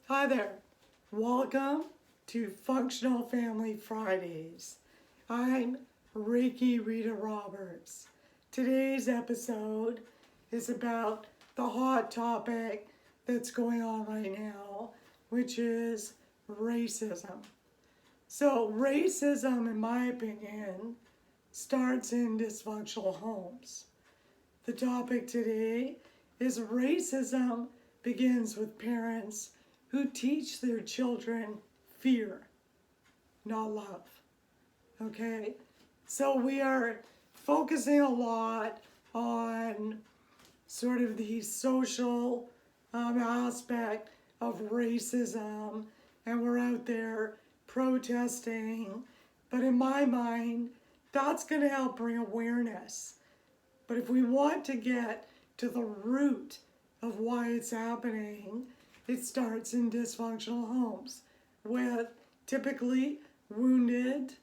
Hi there. Welcome to Functional Family Fridays. I'm Reiki Rita Roberts. Today's episode is about the hot topic that's going on right now, which is racism. So, racism, in my opinion, starts in dysfunctional homes. The topic today is racism begins with parents who teach their children fear, not love. Okay? So we are focusing a lot on sort of the social aspect of racism, and we're out there protesting. But in my mind, that's going to help bring awareness. But if we want to get to the root of why it's happening, it starts in dysfunctional homes with typically wounded,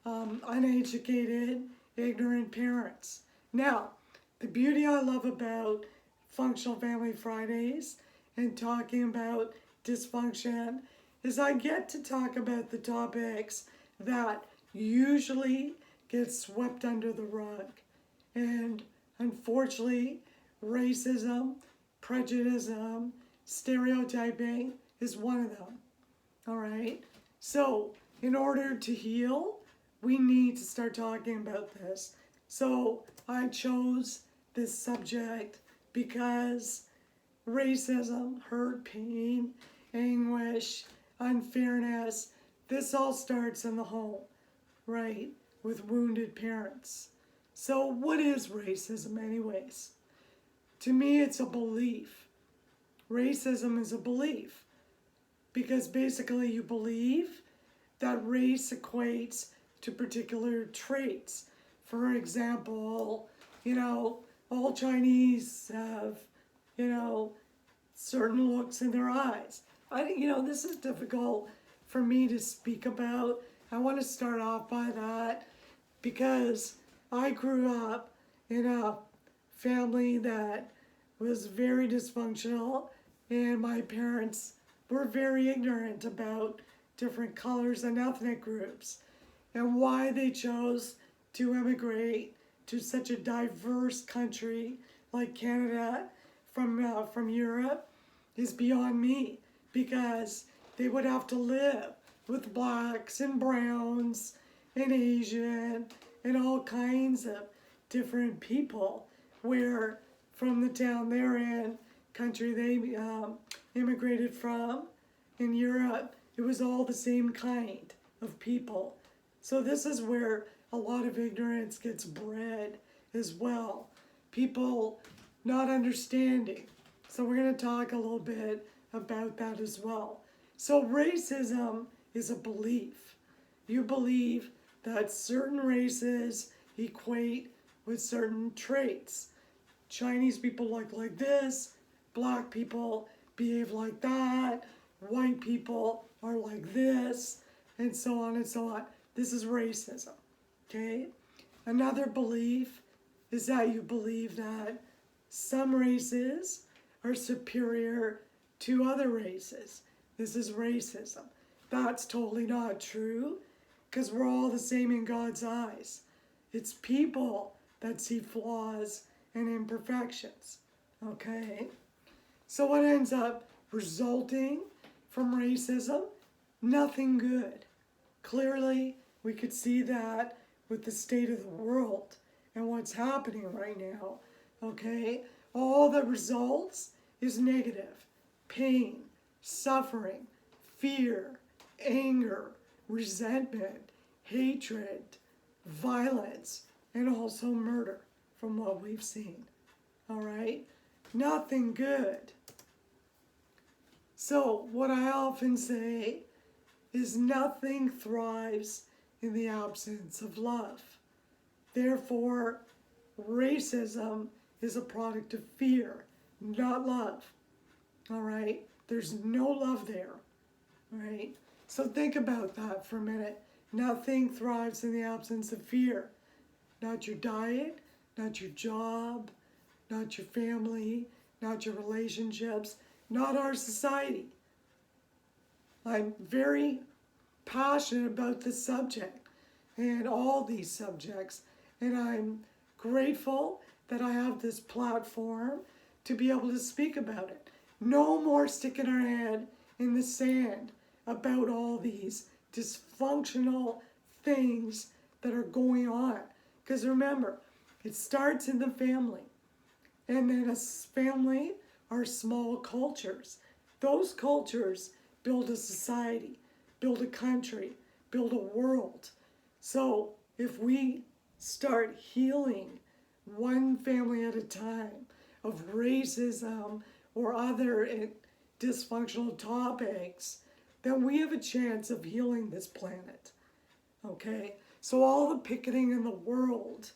uneducated, ignorant parents. Now, the beauty I love about Functional Family Fridays and talking about dysfunction is I get to talk about the topics that usually get swept under the rug. And unfortunately, racism, prejudice, stereotyping is one of them. All right? So, in order to heal, we need to start talking about this. So, I chose this subject because racism, hurt, pain, anguish, unfairness, this all starts in the home, right? With wounded parents. So, what is racism, anyways? To me, it's a belief. Racism is a belief because basically you believe that race equates to particular traits. For example, all Chinese have, certain looks in their eyes. This is difficult for me to speak about. I want to start off by that because I grew up in a family that was very dysfunctional, and my parents were very ignorant about different colors and ethnic groups and why they chose to immigrate to such a diverse country like Canada from Europe is beyond me, because they would have to live with blacks and browns and Asian and all kinds of different people, where from the town they're in, country they immigrated from, in Europe, it was all the same kind of people. So this is where a lot of ignorance gets bred as well. People not understanding. So we're going to talk a little bit about that as well. So racism is a belief. You believe that certain races equate with certain traits. Chinese people look like this, black people behave like that, white people are like this, and so on and so on. This is racism, okay? Another belief is that you believe that some races are superior to other races. This is racism. That's totally not true, because we're all the same in God's eyes. It's people that see flaws and imperfections, okay? So what ends up resulting from racism? Nothing good. Clearly, we could see that with the state of the world and what's happening right now, okay? All that results is negative. Pain, suffering, fear, anger, resentment, hatred, violence, and also murder from what we've seen. All right? Nothing good. So, what I often say is nothing thrives in the absence of love. Therefore, racism is a product of fear, not love. All right? There's no love there. All right? So think about that for a minute. Nothing thrives in the absence of fear. Not your diet, not your job, not your family, not your relationships, not our society. I'm very passionate about this subject and all these subjects, and I'm grateful that I have this platform to be able to speak about it. No more sticking our head in the sand about all these dysfunctional things that are going on. Because remember, it starts in the family. And then a family are small cultures. Those cultures build a society, build a country, build a world. So if we start healing one family at a time of racism or other dysfunctional topics, then we have a chance of healing this planet. Okay? So all the picketing in the world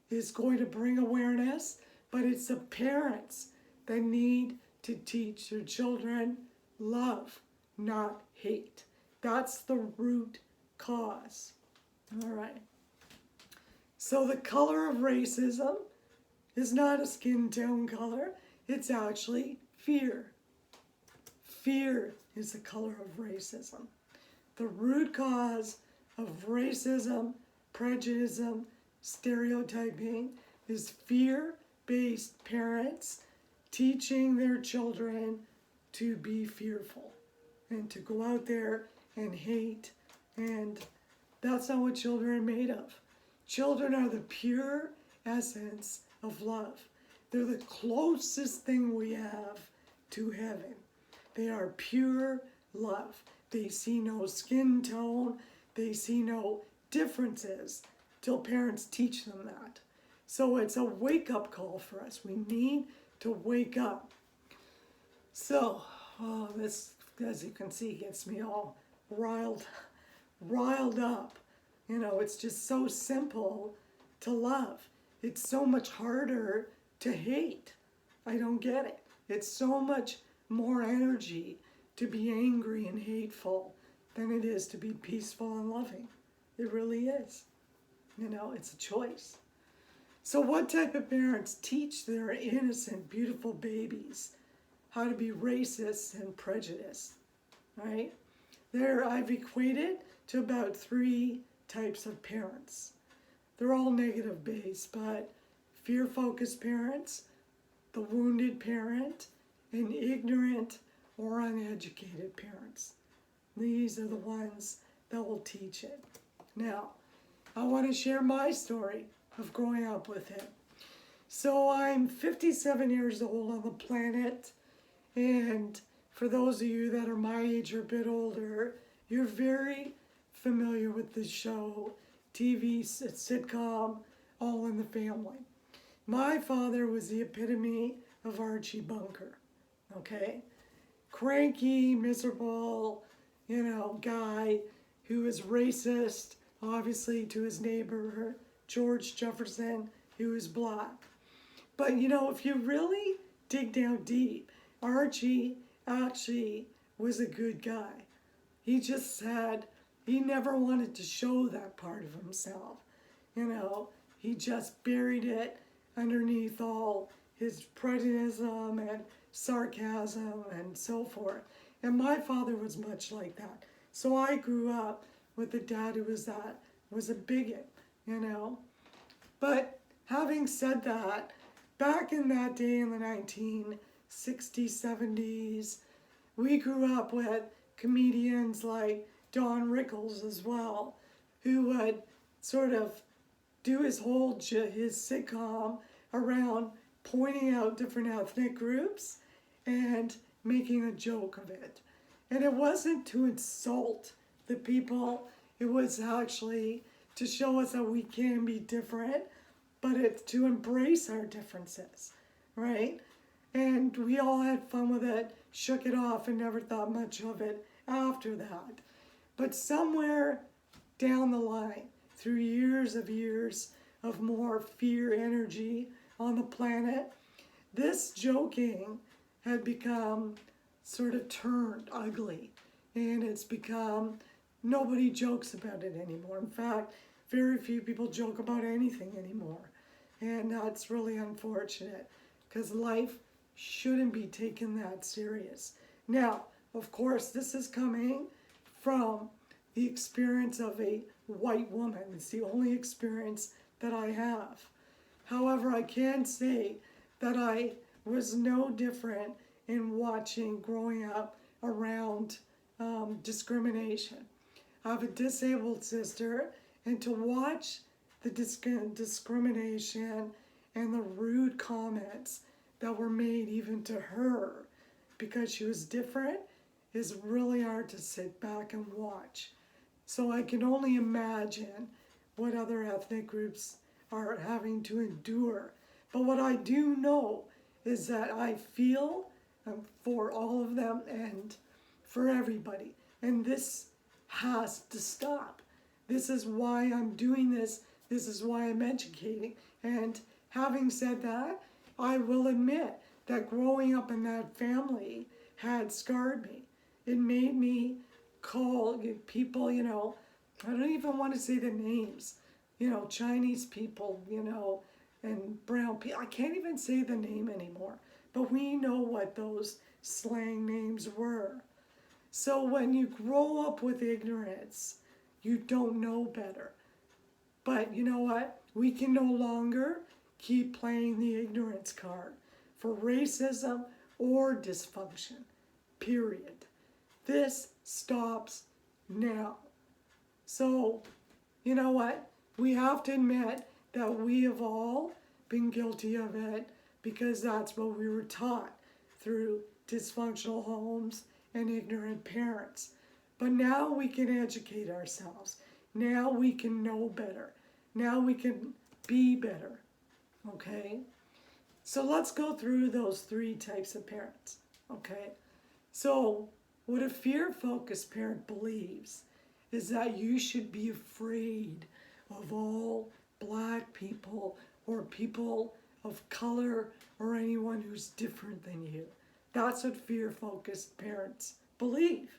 is going to bring awareness, but it's the parents that need to teach their children love, not hate. That's the root cause. All right. So the color of racism is not a skin tone color. It's actually fear. Fear is the color of racism. The root cause of racism, prejudice, stereotyping is fear-based parents teaching their children to be fearful and to go out there and hate. And that's not what children are made of. Children are the pure essence of love. They're the closest thing we have to heaven. They are pure love. They see no skin tone. They see no differences till parents teach them that. So it's a wake-up call for us. We need to wake up. So, this, as you can see, gets me all riled up. You know, it's just so simple to love. It's so much harder to hate. I don't get it. It's so much more energy to be angry and hateful than it is to be peaceful and loving. It really is. You know, it's a choice. So what type of parents teach their innocent, beautiful babies how to be racist and prejudiced, right? There, I've equated to about 3 types of parents. They're all negative based, but fear-focused parents, the wounded parent, and ignorant or uneducated parents. These are the ones that will teach it. Now, I want to share my story of growing up with him. So I'm 57 years old on the planet, and for those of you that are my age or a bit older, you're very familiar with the show, TV, sitcom, All in the Family. My father was the epitome of Archie Bunker, okay? Cranky, miserable, you know, guy who was racist, obviously, to his neighbor, George Jefferson, who was black. But, you know, if you really dig down deep, Archie actually was a good guy. He just said he never wanted to show that part of himself. You know, he just buried it underneath all his prejudice and sarcasm and so forth. And my father was much like that. So I grew up with a dad who was a bigot, you know. But having said that, back in that day in the 1960s, 70s, we grew up with comedians like Don Rickles as well, who would sort of do his sitcom around pointing out different ethnic groups and making a joke of it. And it wasn't to insult the people, it was actually to show us that we can be different, but it's to embrace our differences, right? And we all had fun with it, shook it off, and never thought much of it after that. But somewhere down the line, through years of more fear energy on the planet, this joking had become sort of turned ugly, and it's become, nobody jokes about it anymore. In fact, very few people joke about anything anymore, and that's really unfortunate because life shouldn't be taken that serious. Now, of course, this is coming from the experience of a white woman. It's the only experience that I have. However, I can say that I was no different in watching growing up around discrimination. I have a disabled sister, and to watch the discrimination and the rude comments that were made even to her because she was different is really hard to sit back and watch. So I can only imagine what other ethnic groups are having to endure. But what I do know is that I feel for all of them and for everybody. And this has to stop. This is why I'm doing this. This is why I'm educating. And having said that, I will admit that growing up in that family had scarred me. It made me call people, I don't even want to say the names, Chinese people, and brown people. I can't even say the name anymore. But we know what those slang names were. So when you grow up with ignorance, you don't know better. But you know what? We can no longer keep playing the ignorance card for racism or dysfunction, period. This stops now. So, you know what? We have to admit that we have all been guilty of it because that's what we were taught through dysfunctional homes and ignorant parents. But now we can educate ourselves. Now we can know better. Now we can be better. Okay? So let's go through those 3 types of parents. Okay? So, what a fear-focused parent believes is that you should be afraid of all black people or people of color or anyone who's different than you. That's what fear-focused parents believe,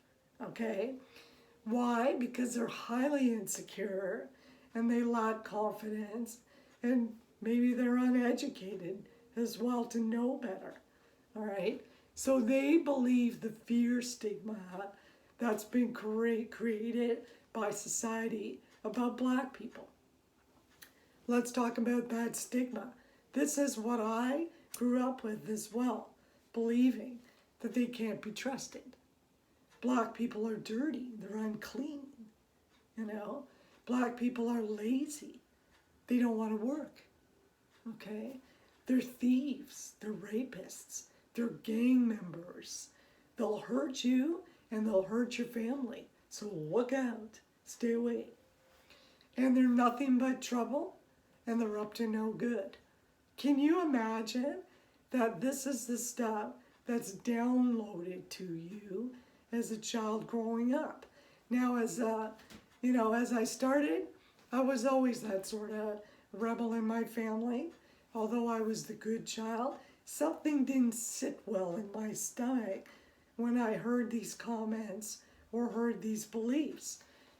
okay? Why? Because they're highly insecure and they lack confidence and maybe they're uneducated as well to know better, all right? So they believe the fear stigma that's been created by society about black people. Let's talk about that stigma. This is what I grew up with as well, believing that they can't be trusted. Black people are dirty, they're unclean, Black people are lazy, they don't want to work, okay? They're thieves, they're rapists, they're gang members. They'll hurt you and they'll hurt your family. So look out, stay away. And they're nothing but trouble and they're up to no good. Can you imagine that this is the stuff that's downloaded to you as a child growing up? Now, as I started, I was always that sort of rebel in my family. Although I was the good child, something didn't sit well in my stomach when I heard these comments or heard these beliefs.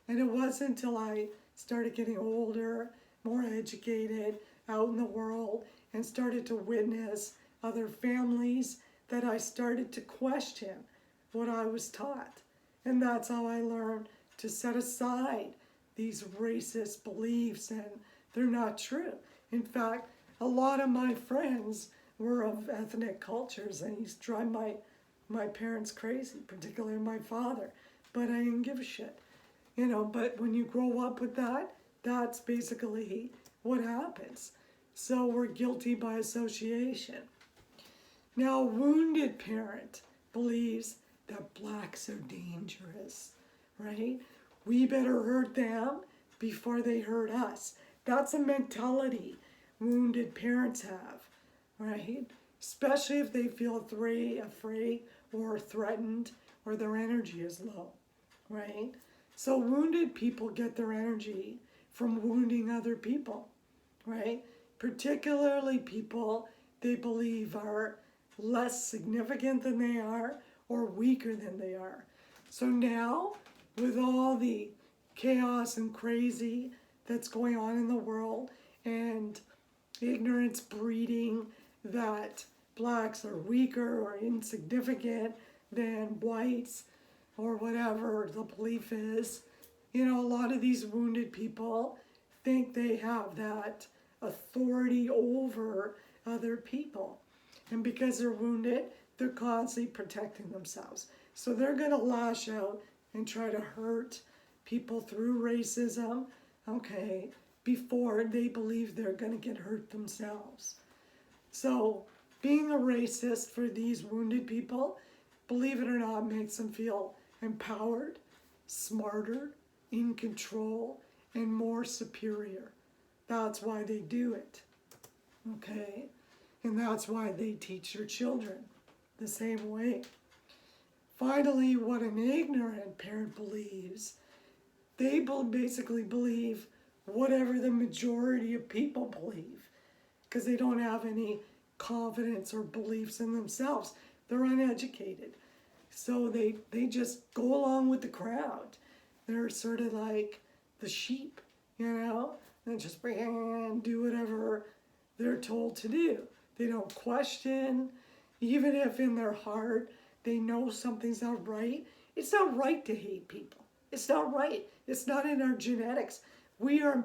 And it wasn't until I started getting older, more educated, out in the world, and started to witness other families that I started to question what I was taught. And that's how I learned to set aside these racist beliefs, and they're not true. In fact, a lot of my friends were of ethnic cultures, and he's driven my parents crazy, particularly my father. But I didn't give a shit. But when you grow up with that, that's basically what happens. So we're guilty by association. Now, a wounded parent believes that blacks are dangerous, right? We better hurt them before they hurt us. That's a mentality wounded parents have, right? Especially if they feel afraid or threatened or their energy is low, right? So wounded people get their energy from wounding other people, right? Particularly people they believe are less significant than they are or weaker than they are. So now, with all the chaos and crazy that's going on in the world and ignorance breeding that blacks are weaker or insignificant than whites or whatever the belief is. You know, a lot of these wounded people think they have that authority over other people. And because they're wounded, they're constantly protecting themselves. So they're going to lash out and try to hurt people through racism, okay, before they believe they're going to get hurt themselves. So being a racist for these wounded people, believe it or not, makes them feel empowered, smarter, in control, and more superior. That's why they do it, okay? And that's why they teach their children the same way. Finally, what an ignorant parent believes, they basically believe whatever the majority of people believe, because they don't have any confidence or beliefs in themselves. They're uneducated. So they just go along with the crowd. They're sort of like the sheep, you know, and just do whatever they're told to do. They don't question, even if in their heart they know something's not right. It's not right to hate people. It's not right. It's not in our genetics. We are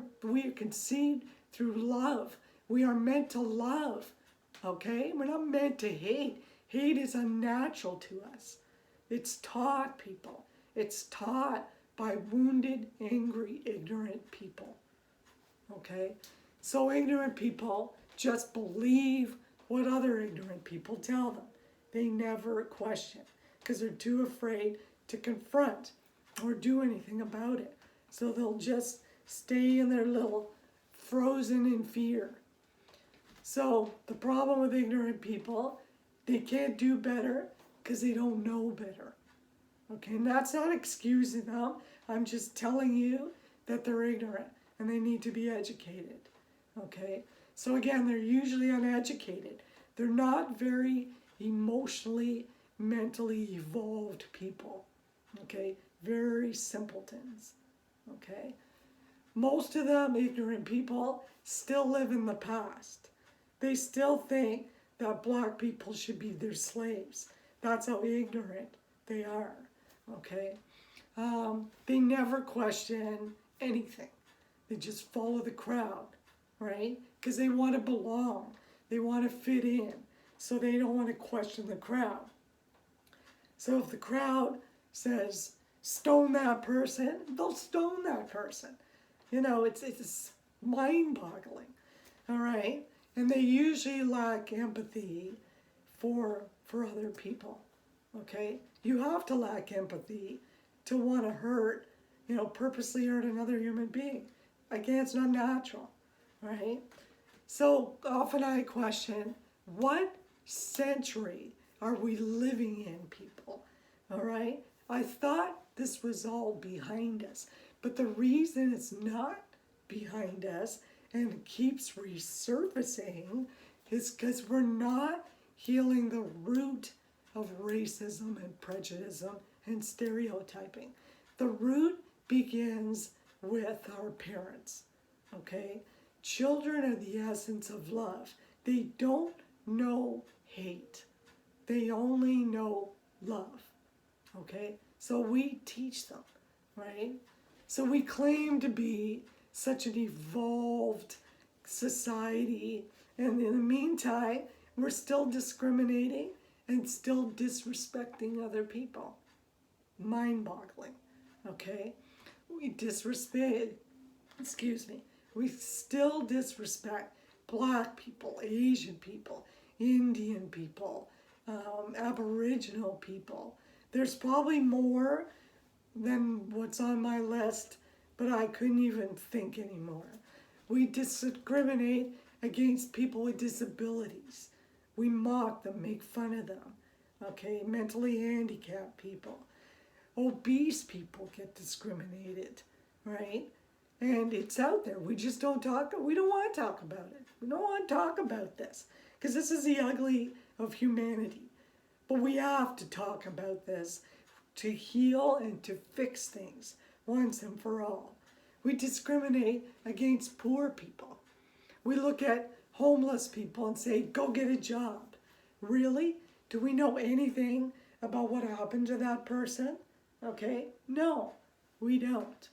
conceived through love. We are meant to love, okay? We're not meant to hate. Hate is unnatural to us. It's taught people. It's taught by wounded, angry, ignorant people, okay? So ignorant people just believe what other ignorant people tell them. They never question because they're too afraid to confront or do anything about it. So they'll just stay in their little frozen in fear. So the problem with ignorant people, they can't do better because they don't know better. Okay, and that's not excusing them. I'm just telling you that they're ignorant and they need to be educated. Okay, so again, they're usually uneducated. They're not very emotionally, mentally evolved people. Okay, very simpletons. Okay, most of them ignorant people still live in the past. They still think that black people should be their slaves. That's how ignorant they are. Okay, they never question anything. They just follow the crowd, right? Because they want to belong. They want to fit in. So they don't want to question the crowd. So if the crowd says, stone that person, they'll stone that person. You know, it's mind-boggling, all right? And they usually lack empathy for other people, okay? You have to lack empathy to want to hurt, you know, purposely hurt another human being. Again, it's not natural, right? So often I question, what century are we living in, people? All right? I thought this was all behind us, but the reason it's not behind us and it keeps resurfacing is because we're not healing the root of racism and prejudice and stereotyping. The root begins with our parents, okay? Children are the essence of love. They don't know hate. They only know love, okay? So we teach them, right? So we claim to be such an evolved society, and in the meantime, we're still discriminating and still disrespecting other people. Mind-boggling, okay? We we still disrespect black people, Asian people, Indian people, Aboriginal people. There's probably more than what's on my list, but I couldn't even think anymore. We discriminate against people with disabilities. We mock them, make fun of them, okay? Mentally handicapped people. Obese people get discriminated, right? And it's out there. We just don't talk. We don't want to talk about it. We don't want to talk about this because this is the ugly of humanity. But we have to talk about this to heal and to fix things once and for all. We discriminate against poor people. We look at homeless people and say, go get a job. Really? Do we know anything about what happened to that person? Okay? No, we don't.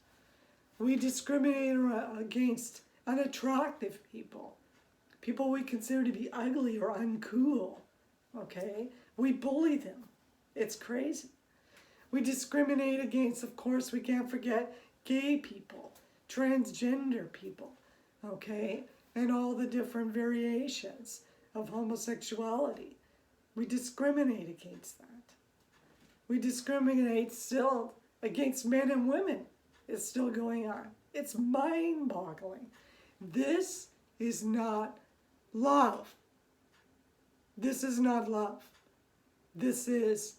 We discriminate against unattractive people, people we consider to be ugly or uncool. Okay? We bully them. It's crazy. We discriminate against, of course, we can't forget gay people, transgender people, okay? And all the different variations of homosexuality. We discriminate against that. We discriminate still against men and women. It's still going on. It's mind-boggling. This is not love. This is not love. This is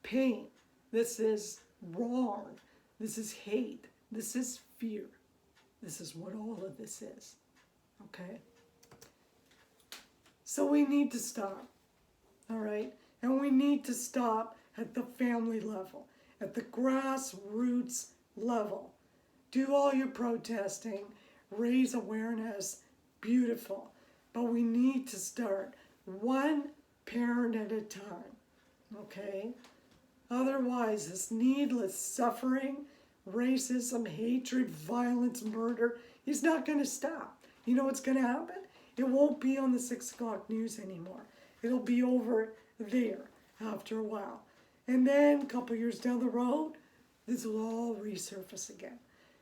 pain. This is wrong. This is hate. This is fear. This is what all of this is. Okay? So we need to stop. All right? And we need to stop at the family level, at the grassroots level. Do all your protesting, raise awareness, beautiful. But we need to start one parent at a time. Okay? Otherwise, this needless suffering, racism, hatred, violence, murder is not going to stop. You know what's going to happen? It won't be on the 6 o'clock news anymore. It'll be over there after a while. And then a couple years down the road, this will all resurface again.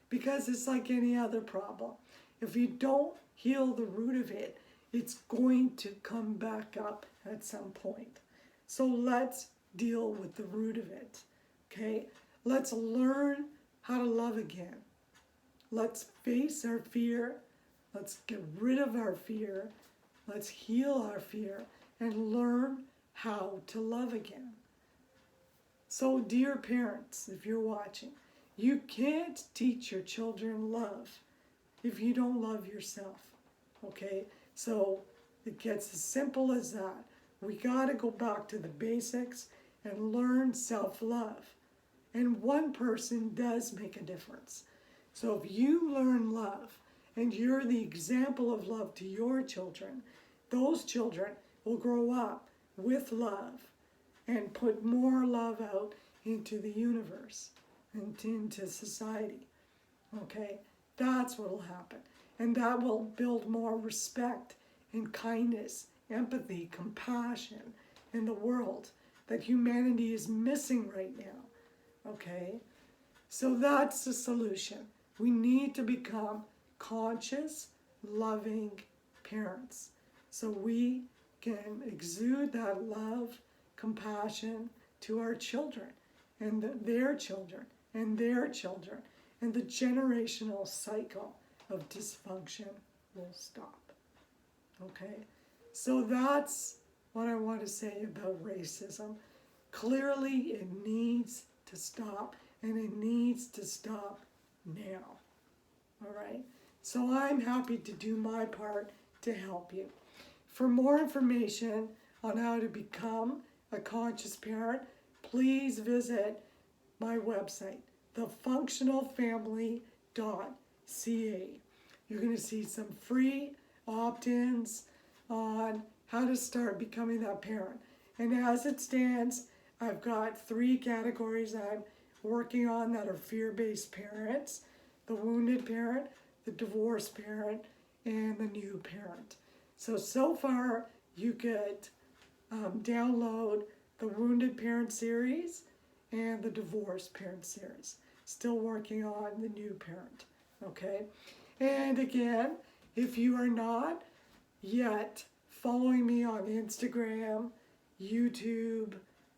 Because it's like any other problem. If you don't heal the root of it, it's going to come back up at some point. So let's deal with the root of it, okay? Let's learn how to love again. Let's face our fear. Let's get rid of our fear. Let's heal our fear and learn how to love again. So, dear parents, if you're watching, you can't teach your children love if you don't love yourself, okay? So, it gets as simple as that. We got to go back to the basics and learn self-love. And one person does make a difference. So if you learn love and you're the example of love to your children, those children will grow up with love and put more love out into the universe and into society. Okay? That's what will happen. And that will build more respect and kindness, empathy, compassion in the world that humanity is missing right now, okay? So that's the solution. We need to become conscious, loving parents so we can exude that love, compassion to our children and their children and their children, and the generational cycle of dysfunction will stop, okay? So that's what I want to say about racism. Clearly, it needs to stop, and it needs to stop now. All right? So I'm happy to do my part to help you. For more information on how to become a conscious parent, please visit my website, thefunctionalfamily.ca. You're going to see some free opt-ins on how to start becoming that parent. And as it stands, I've got 3 categories I'm working on that are fear-based parents: the wounded parent, the divorced parent, and the new parent. So far you could download the wounded parent series and the divorced parent series. Still working on the new parent, okay? And again, if you are not yet following me on Instagram, YouTube,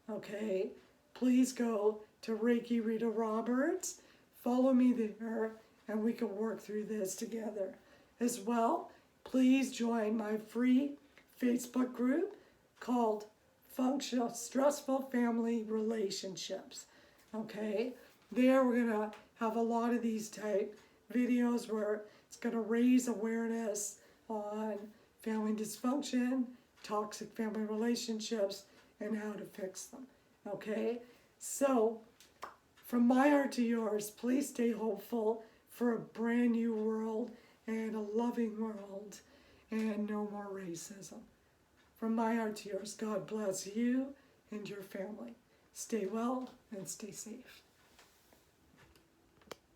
okay, please go to Reiki Rita Roberts. Follow me there and we can work through this together. As well, please join my free Facebook group called Functional Stressful Family Relationships. Okay, there we're going to have a lot of these type videos where it's going to raise awareness on family dysfunction, toxic family relationships, and how to fix them. Okay? So, from my heart to yours, please stay hopeful for a brand new world and a loving world and no more racism. From my heart to yours, God bless you and your family. Stay well and stay safe.